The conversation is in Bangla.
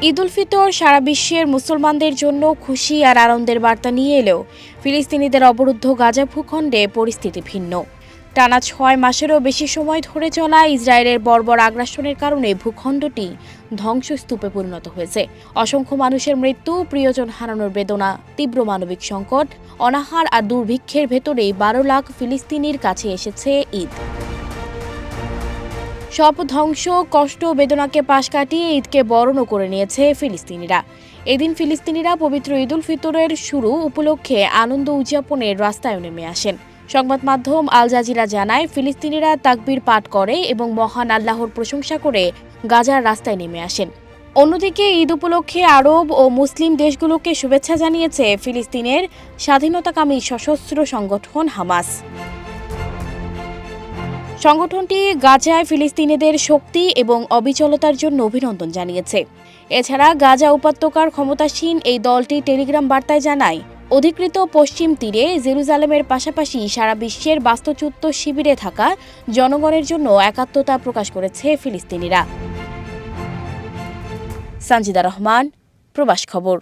ঈদ উল ফিতর সারা বিশ্বের মুসলমানদের জন্য খুশি আর আনন্দের বার্তা নিয়ে এলেও ফিলিস্তিনিদের অবরুদ্ধ গাজা ভূখণ্ডে পরিস্থিতি ভিন্ন। টানা ৬ মাসেরও বেশি সময় ধরে চলা ইসরায়েলের বর্বর আগ্রাসনের কারণে ভূখণ্ডটি ধ্বংসস্তূপে পরিণত হয়েছে। অসংখ্য মানুষের মৃত্যু, প্রিয়জন হারানোর বেদনা, তীব্র মানবিক সংকট, অনাহার আর দুর্ভিক্ষের ভেতরেই ১২ লাখ ফিলিস্তিনির কাছে এসেছে ঈদ। সব ধ্বংস, কষ্ট, বেদনাকে পাশ কাটিয়ে ঈদকে বরণও করে নিয়েছে ফিলিস্তিনিরা। এদিন ফিলিস্তিনিরা পবিত্র ঈদ উল ফিতরের শুরু উপলক্ষে আনন্দ উদযাপনের রাস্তায় নেমে আসেন। সংবাদ মাধ্যম আল জাজিরা জানায়, ফিলিস্তিনিরা তাকবীর পাঠ করে এবং মহান আল্লাহর প্রশংসা করে গাজার রাস্তায় নেমে আসেন। অন্যদিকে ঈদ উপলক্ষে আরব ও মুসলিম দেশগুলোকে শুভেচ্ছা জানিয়েছে ফিলিস্তিনের স্বাধীনতাকামী সশস্ত্র সংগঠন হামাস। সংগঠনটি গাজায় ফিলিস্তিনিদের শক্তি এবং অবিচলতার জন্য অভিনন্দন জানিয়েছে। এছাড়া গাজা উপত্যকার ক্ষমতাসীন এই দলটি টেলিগ্রাম বার্তায় জানায়, অধিকৃত পশ্চিম তীরে জেরুজালেমের পাশাপাশি সারা বিশ্বের বাস্তুচ্যুত শিবিরে থাকা জনগণের জন্য একাত্মতা প্রকাশ করেছে ফিলিস্তিনিরা। সঞ্জিদা রহমান, প্রবাস খবর।